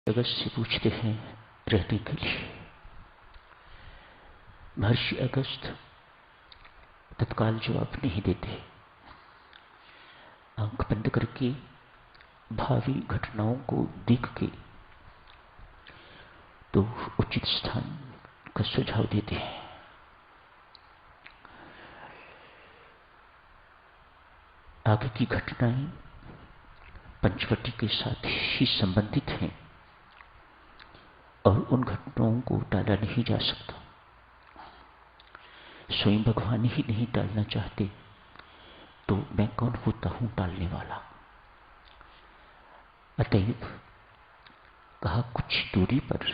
अगस्त से पूछते हैं रहने के लिए। महर्षि अगस्त तत्काल जवाब नहीं देते। आंख बंद करके भावी घटनाओं को देख के तो उचित स्थान का सुझाव देते हैं। आगे की घटनाएं पंचवटी के साथ ही संबंधित हैं और उन घटनाओं को टाला नहीं जा सकता। स्वयं भगवान ही नहीं टालना चाहते तो मैं कौन होता हूं टालने वाला। अतएव कहा कुछ दूरी पर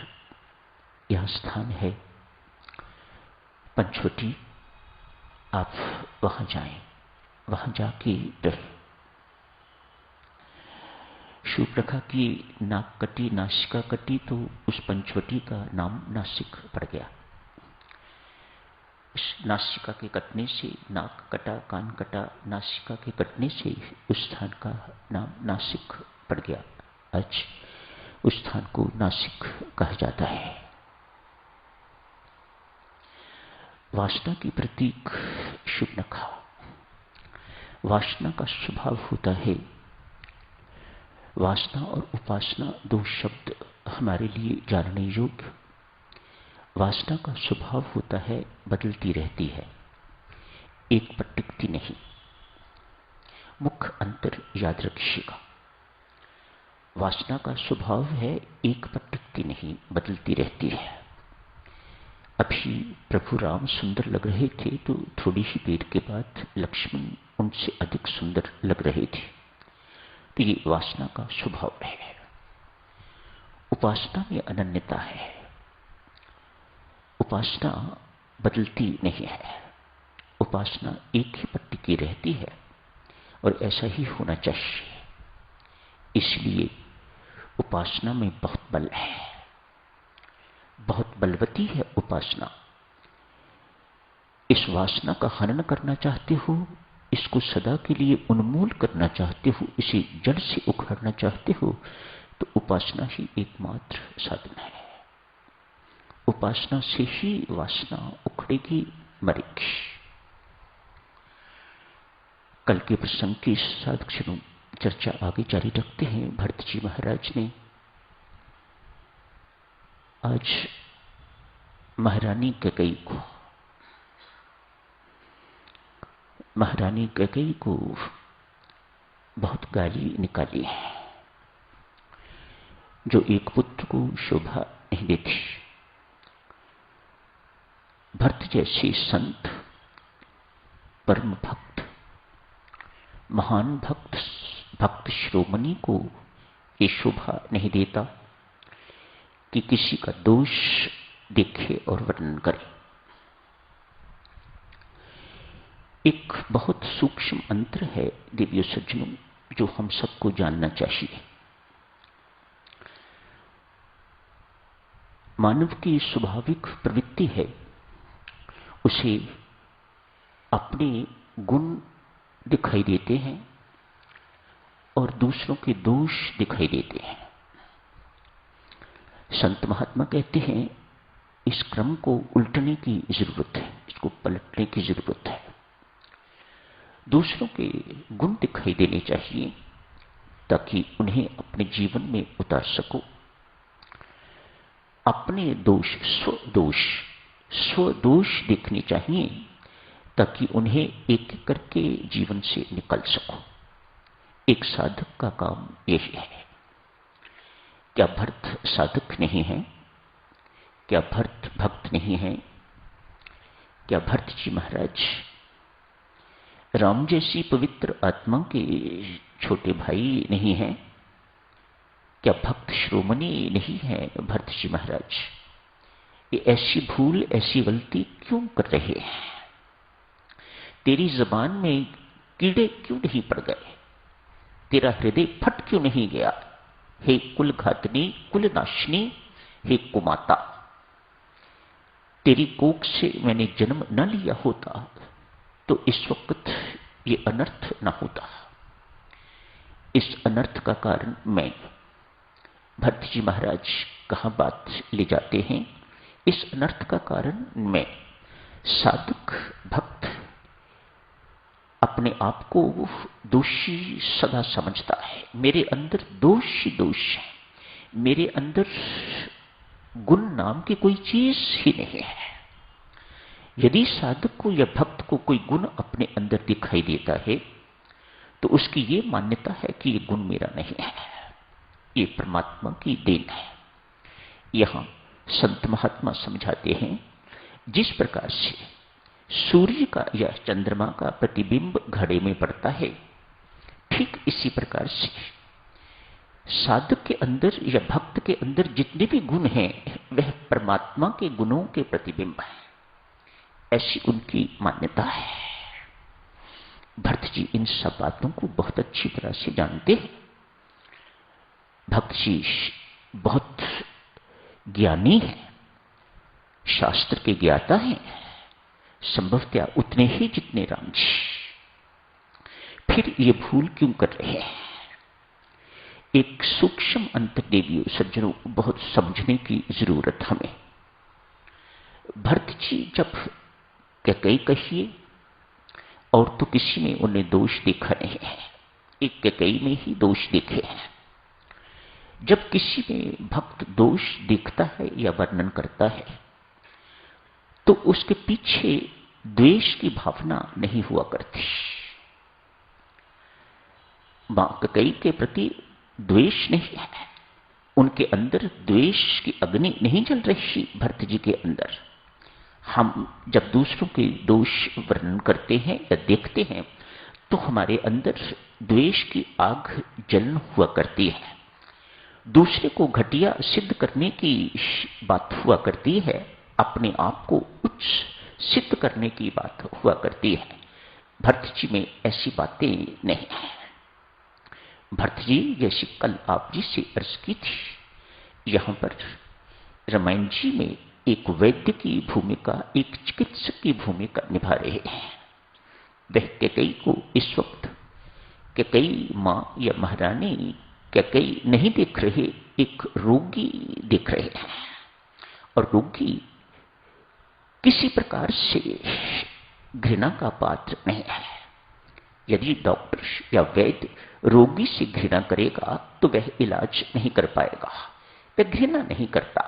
यह स्थान है पंचवटी, आप वहां जाएं, वहां जाके रहे। शूर्पणखा की नाक कटी, नासिका कटी तो उस पंचवटी का नाम नासिक पड़ गया। इस नासिका के कटने से नाक कटा, कान कटा, नासिका के कटने से उस स्थान का नाम नासिक पड़ गया। आज उस स्थान को नासिक कहा जाता है। वासना की प्रतीक शूर्पणखा। वासना का स्वभाव होता है, वासना और उपासना दो शब्द हमारे लिए जानने योग्य। वासना का स्वभाव होता है बदलती रहती है, एक पर टिकती नहीं। मुख्य अंतर याद रखिएगा, वासना का स्वभाव है एक पर टिकती नहीं, बदलती रहती है। अभी प्रभु राम सुंदर लग रहे थे तो थोड़ी ही देर के बाद लक्ष्मण उनसे अधिक सुंदर लग रहे थे। तो ये वासना का स्वभाव है। उपासना में अनन्यता है। उपासना बदलती नहीं है, उपासना एक ही पर टिकी रहती है और ऐसा ही होना चाहिए। इसलिए उपासना में बहुत बल है, बहुत बलवती है उपासना। इस वासना का हनन करना चाहते हो, इसको सदा के लिए उन्मूल करना चाहते हो, इसे जड़ से उखाड़ना चाहते हो, तो उपासना ही एकमात्र साधन है। उपासना से ही वासना उखड़ेगी, मरेगी। कल के प्रसंग के साथ चर्चा आगे जारी रखते हैं। भरत जी महाराज ने आज महारानी कैकेयी को बहुत गाली निकाली है, जो एक पुत्र को शोभा नहीं देती। भरत जैसे संत, परम भक्त, महान भक्त शिरोमणि को ये शोभा नहीं देता कि किसी का दोष देखे और वर्णन करे। एक बहुत सूक्ष्म अंतर है देवियों सज्जनों, जो हम सबको जानना चाहिए। मानव की स्वाभाविक प्रवृत्ति है, उसे अपने गुण दिखाई देते हैं और दूसरों के दोष दिखाई देते हैं। संत महात्मा कहते हैं इस क्रम को उल्टने की जरूरत है, इसको पलटने की जरूरत है। दूसरों के गुण दिखाई देने चाहिए ताकि उन्हें अपने जीवन में उतार सको। अपने दोष, स्वदोष देखने चाहिए ताकि उन्हें एक एक करके जीवन से निकल सको। एक साधक का काम यही है। क्या भरत साधक नहीं है? क्या भरत भक्त नहीं है? क्या भरत जी महाराज राम जैसी पवित्र आत्मा के छोटे भाई नहीं हैं? क्या भक्त शिरोमणि नहीं है भरत जी महाराज? ये ऐसी भूल, ऐसी गलती क्यों कर रहे हैं? तेरी जबान में कीड़े क्यों नहीं पड़ गए? तेरा हृदय फट क्यों नहीं गया? हे कुल घातनी, कुल नाशनी, हे कुमाता, तेरी कोख से मैंने जन्म न लिया होता तो इस वक्त ये अनर्थ न होता। इस अनर्थ का कारण मैं, भरत जी महाराज कहाँ बात ले जाते हैं, इस अनर्थ का कारण में साधक भक्त अपने आप को दोषी सदा समझता है। मेरे अंदर दोष ही दोष है, मेरे अंदर गुण नाम की कोई चीज ही नहीं है। यदि साधक को या भक्त को कोई गुण अपने अंदर दिखाई देता है तो उसकी ये मान्यता है कि ये गुण मेरा नहीं है, ये परमात्मा की देन है। यहां संत महात्मा समझाते हैं, जिस प्रकार से सूर्य का या चंद्रमा का प्रतिबिंब घड़े में पड़ता है, ठीक इसी प्रकार से साधक के अंदर या भक्त के अंदर जितने भी गुण हैं वह परमात्मा के गुणों के प्रतिबिंब है, ऐसी उनकी मान्यता है। भरत जी इन सब बातों को बहुत अच्छी तरह से जानते हैं। भक्त जी बहुत ज्ञानी हैं, शास्त्र के ज्ञाता हैं, संभवतः उतने ही जितने राम जी। फिर ये भूल क्यों कर रहे हैं? एक सूक्ष्म अंतर्देवीय सज्जनों को बहुत समझने की जरूरत हमें। भरत जी जब कैकेयी कहिए और तो किसी में उन्हें दोष देखा नहीं है, एक कैकेयी में ही दोष देखे हैं। जब किसी में भक्त दोष देखता है या वर्णन करता है तो उसके पीछे द्वेष की भावना नहीं हुआ करती। मां कैकेयी के प्रति द्वेष नहीं है, उनके अंदर द्वेष की अग्नि नहीं जल रही भरत जी के अंदर। हम जब दूसरों के दोष वर्णन करते हैं या देखते हैं तो हमारे अंदर द्वेष की आग जलन हुआ करती है, दूसरे को घटिया सिद्ध करने की बात हुआ करती है, अपने आप को उच्च सिद्ध करने की बात हुआ करती है। भरत जी में ऐसी बातें नहीं है। भरत जी जैसी कल आप जी से अर्ज की थी, यहां पर रामायण जी में एक वैद्य की भूमिका, एक चिकित्सक की भूमिका निभा रहे हैं। वह कैकेयी को इस वक्त कैकेयी मां या महारानी कैकेयी नहीं देख रहे, एक रोगी देख रहे हैं। और रोगी किसी प्रकार से घृणा का पात्र नहीं है। यदि डॉक्टर या वैद्य रोगी से घृणा करेगा तो वह इलाज नहीं कर पाएगा, वह घृणा नहीं करता,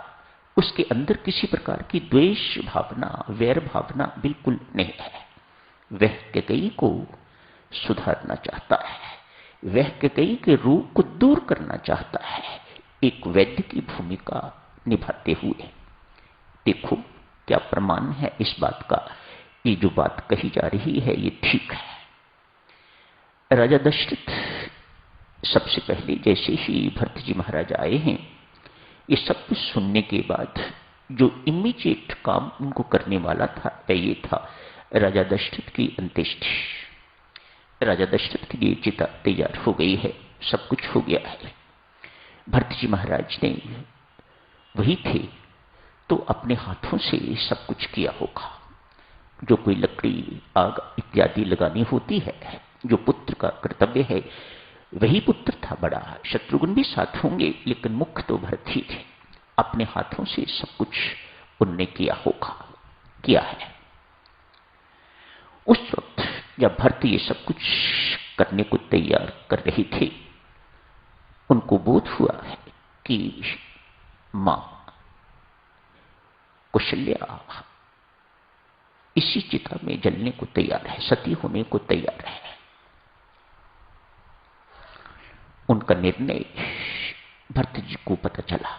उसके अंदर किसी प्रकार की द्वेष भावना, वैर भावना बिल्कुल नहीं है। वह कैकेयी को सुधारना चाहता है, वह कैकेयी के रूप को दूर करना चाहता है, एक वैद्य की भूमिका निभाते हुए। देखो क्या प्रमाण है इस बात का, ये जो बात कही जा रही है ये ठीक है। राजा दशरथ सबसे पहले जैसे ही भरत जी महाराज आए हैं, ये सब कुछ सुनने के बाद जो इमीडिएट काम उनको करने वाला था वह ये था, राजा दशरथ की अंत्येष्टि। राजा दशरथ के लिए चिता तैयार हो गई है, सब कुछ हो गया है। भरत जी महाराज ने वही थे तो अपने हाथों से सब कुछ किया होगा। जो कोई लकड़ी, आग इत्यादि लगानी होती है, जो पुत्र का कर्तव्य है, वही पुत्र था बड़ा। शत्रुघ्न भी साथ होंगे लेकिन मुख्य तो भरत ही थे। अपने हाथों से सब कुछ उनने किया होगा, किया है। उस वक्त जब भरत ये सब कुछ करने को तैयार कर रहे थे, उनको बोध हुआ है कि मां कौशल्या इसी चिता में जलने को तैयार है, सती होने को तैयार है। उनका निर्णय भरत जी को पता चला,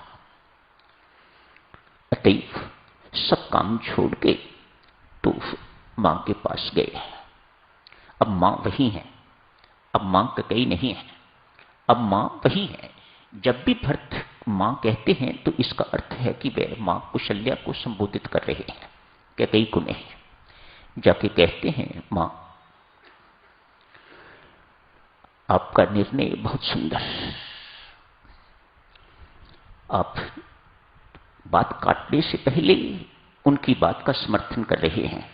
अतएव सब काम छोड़ के तो मां के पास गए। अब मां वही है, अब मां कैकेयी नहीं है, अब मां वही है। जब भी भरत मां कहते हैं तो इसका अर्थ है कि वे मां कौशल्या को संबोधित कर रहे हैं, कैकेयी को नहीं। जाके कहते हैं, मां आपका निर्णय बहुत सुंदर, आप बात काटने से पहले उनकी बात का समर्थन कर रहे हैं।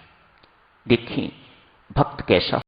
देखिए भक्त कैसा